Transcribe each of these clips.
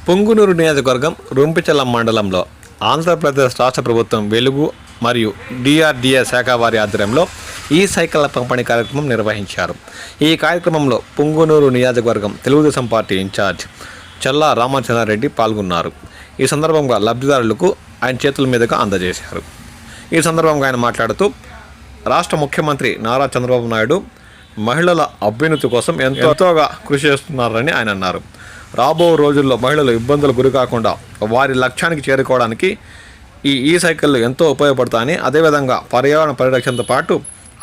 పుంగునూరు నియోజకవర్గం రొంపిచెర్ల మండలంలో ఆంధ్రప్రదేశ్ రాష్ట్ర ప్రభుత్వం వెలుగు మరియు డిఆర్డీఏ శాఖ వారి ఆధ్వర్యంలో ఈ సైకిళ్ల పంపిణీ కార్యక్రమం నిర్వహించారు. ఈ కార్యక్రమంలో పుంగునూరు నియోజకవర్గం తెలుగుదేశం పార్టీ ఇన్ఛార్జ్ చల్లా రామచంద్రారెడ్డి పాల్గొన్నారు. ఈ సందర్భంగా లబ్ధిదారులకు ఆయన చేతుల మీదుగా అందజేశారు. ఈ సందర్భంగా ఆయన మాట్లాడుతూ రాష్ట్ర ముఖ్యమంత్రి నారా చంద్రబాబు నాయుడు మహిళల అభ్యున్నతి కోసం ఎంతోగా కృషి చేస్తున్నారని ఆయన అన్నారు. రాబో రోజుల్లో మహిళలు ఇబ్బందులు గురి కాకుండా వారి లక్ష్యానికి చేరుకోవడానికి ఈ సైకిళ్ళు ఎంతో ఉపయోగపడతాయని, అదేవిధంగా పర్యావరణ పరిరక్షణతో పాటు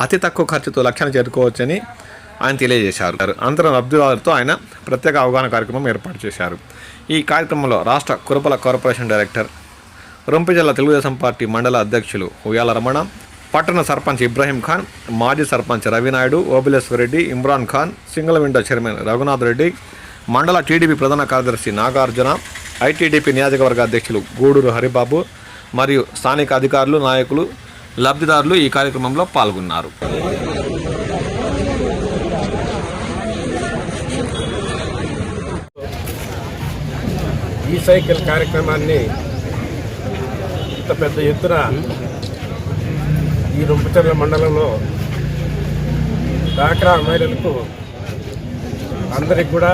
అతి తక్కువ ఖర్చుతో లక్ష్యాన్ని చేరుకోవచ్చని ఆయన తెలియజేశారు. అనంతరం లబ్ధిదారులతో ఆయన ప్రత్యేక అవగాహన కార్యక్రమం ఏర్పాటు చేశారు. ఈ కార్యక్రమంలో రాష్ట్ర కురపల corporation director, Rompicherla Telugu Desam party మండల అధ్యక్షులు ఉయ్యాల రమణ, పట్టణ సర్పంచ్ ఇబ్రాహీం ఖాన్, మాజీ sarpanch Ravi Naidu, Obileswara Reddy, Imran Khan, single window chairman Raghunath Reddy, మండల టీడీపీ ప్రధాన కార్యదర్శి నాగార్జున, ఐటీడీపీ నియోజకవర్గ అధ్యక్షులు గూడూరు హరిబాబు మరియు స్థానిక అధికారులు, నాయకులు, లబ్ధిదారులు ఈ కార్యక్రమంలో పాల్గొన్నారు. ఈ సైకిల్ కార్యక్రమాన్ని ఇంత పెద్ద ఎత్తున ఈ రొంపిచెర్ల మండలంలో డ్వాక్రా మహిళలకు అందరికి కూడా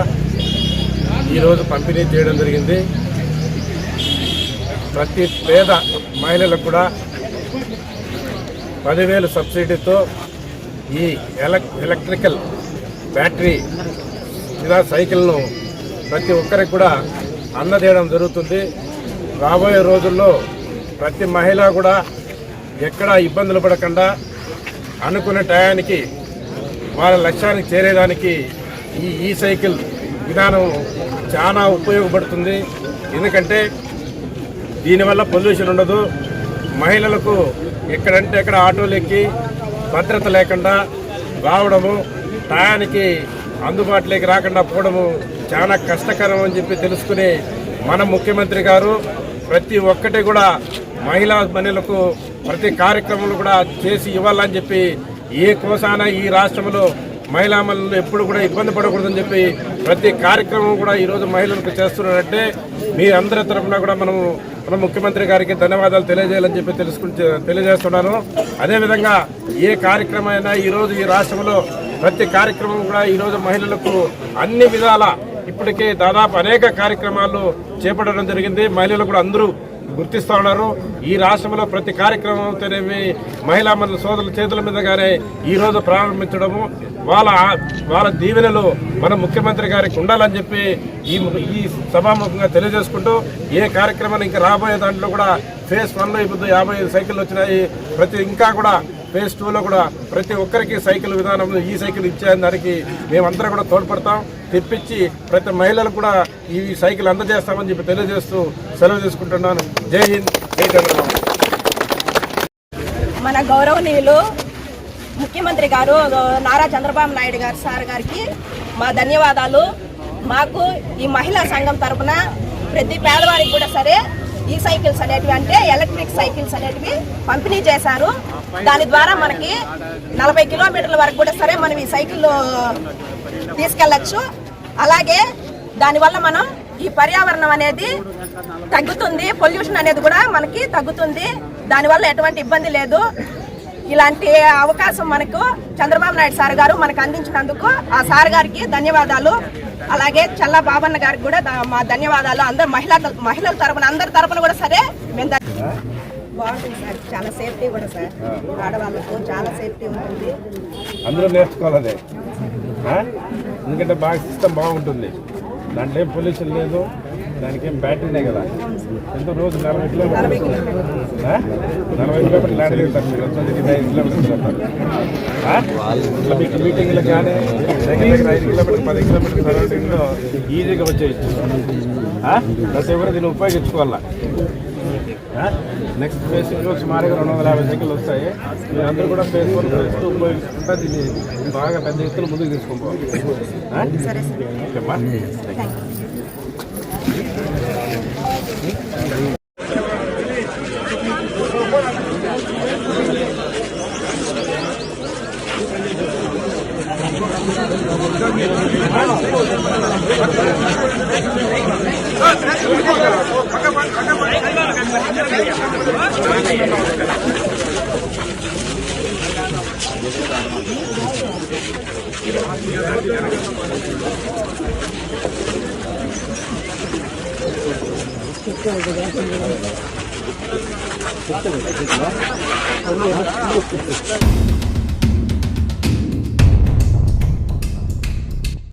ఈరోజు పంపిణీ చేయడం జరిగింది. ప్రతి పేద మహిళలకు కూడా 10,000 సబ్సిడీతో ఈ ఎలక్ట్రికల్ బ్యాటరీ సైకిల్ను ప్రతి ఒక్కరికి కూడా అందజేయడం జరుగుతుంది. రాబోయే రోజుల్లో ప్రతి మహిళ కూడా ఎక్కడ ఇబ్బందులు పడకుండా అనుకున్న టయానికి వాళ్ళ లక్ష్యానికి చేరేదానికి ఈ సైకిల్ విధానం చాలా ఉపయోగపడుతుంది. ఎందుకంటే దీనివల్ల పొల్యూషన్ ఉండదు. మహిళలకు ఎక్కడంటే ఎక్కడ ఆటోలు ఎక్కి భద్రత లేకుండా రావడము, టయానికి అందుబాటులోకి రాకుండా పోవడము చాలా కష్టకరం అని చెప్పి తెలుసుకుని మన ముఖ్యమంత్రి గారు ప్రతి ఒక్కటి కూడా మహిళలకు ప్రతి కార్యక్రమాలు కూడా చేసి ఇవ్వాలని చెప్పి ఏ కోసాన ఈ రాష్ట్రంలో మహిళా మహిళలు ఎప్పుడు కూడా ఇబ్బంది పడకూడదని చెప్పి ప్రతి కార్యక్రమం కూడా ఈరోజు మహిళలకు చేస్తున్నారంటే మీ అందరి తరఫున కూడా మన ముఖ్యమంత్రి గారికి ధన్యవాదాలు తెలియజేయాలని చెప్పి తెలియజేస్తున్నాను. అదేవిధంగా ఏ కార్యక్రమం అయినా ఈరోజు ఈ రాష్ట్రంలో ప్రతి కార్యక్రమం కూడా ఈరోజు మహిళలకు అన్ని విధాల ఇప్పటికే దాదాపు అనేక కార్యక్రమాలు చేపట్టడం జరిగింది. మహిళలు కూడా అందరూ గుర్తిస్తూ ఉన్నారు. ఈ రాష్ట్రంలో ప్రతి కార్యక్రమంతోనేమి మహిళా మండలి సోదరుల చేతుల మీదుగానే ఈరోజు ప్రారంభించడము, వాళ్ళ దీవెనలు మన ముఖ్యమంత్రి గారికి ఉండాలని చెప్పి ఈ సభాముఖంగా తెలియజేసుకుంటూ ఏ కార్యక్రమాన్ని ఇంకా రాబోయే దాంట్లో కూడా ఫేజ్ 1లో ఇప్పుడు 55 సైకిళ్ళు వచ్చినాయి. ఇంకా కూడా ఫేజ్ 2లో కూడా ప్రతి ఒక్కరికి సైకిల్ విధానం ఈ సైకిల్ ఇచ్చే దానికి మేమందరం కూడా తోడ్పడతాం. తెప్పించి ప్రతి మహిళలకు కూడా ఈ సైకిల్ అందజేస్తామని చెప్పి తెలియజేస్తూ సెలవు తీసుకుంటున్నాను. జై హింద్, జై చంద్రబాబు. మన గౌరవనీయులు ముఖ్యమంత్రి గారు నారా చంద్రబాబు నాయుడు గారు సార్ గారికి మా ధన్యవాదాలు. మాకు ఈ మహిళా సంఘం తరఫున ప్రతి పేదవారికి కూడా సరే ఈ సైకిల్స్ అనేటివి అంటే ఎలక్ట్రిక్ సైకిల్స్ అనేటివి పంపిణీ చేశారు. దాని ద్వారా మనకి 40 కిలోమీటర్ల వరకు కూడా సరే మనం ఈ సైకిల్ తీసుకెళ్ళచ్చు. అలాగే దానివల్ల మనం ఈ పర్యావరణం అనేది తగ్గుతుంది, పొల్యూషన్ అనేది కూడా మనకి తగ్గుతుంది. దానివల్ల ఎటువంటి ఇబ్బంది లేదు. ఇలాంటి అవకాశం మనకు చంద్రబాబు నాయుడు సార్ గారు మనకు అందించినందుకు ఆ సార్ గారికి ధన్యవాదాలు. అలాగే చల్లా బాబన్న గారికి కూడా మా ధన్యవాదాలు. అందరు మహిళల తరపున అందరి తరపున కూడా సరే మేము బాగుంటుంది సార్. చాలా సేఫ్టీ కూడా సార్, ఆడవాళ్ళకు చాలా సేఫ్టీ ఉంటుంది. అందరూ నేర్చుకోవాలి, ఎందుకంటే బాగా సిస్టమ్ బాగుంటుంది. దాంట్లో ఏం పొల్యూషన్ లేదు, దానికి ఏం బ్యాటరీనే కదా. ఎంతో రోజు 40 కిలోమీటర్లు 40 కిలోమీటర్లు ఆడ తిరుగుతారు మీరు, 5 కిలోమీటర్లు వెళ్తారు. మీకు మీటింగ్లు కానీ దగ్గర 5 కిలోమీటర్లు 10 కిలోమీటర్ల సరౌండింగ్లో ఈజీగా వచ్చేయచ్చు. ప్రతి ఒక్కరు దీన్ని ఉపయోగించుకోవాలా. నెక్స్ట్ ఫేజ్ సుమారుగా 250 సైకిళ్ళు వస్తాయి. మీరు అందరూ కూడా ఫేజ్ 1 ఫేజ్ 2 ఉపయోగించుకుంటా దీన్ని బాగా పెద్ద ఎత్తున ముందుకు తీసుకోవాలి. ఓకేమ్మా. Hey! చెప్తాను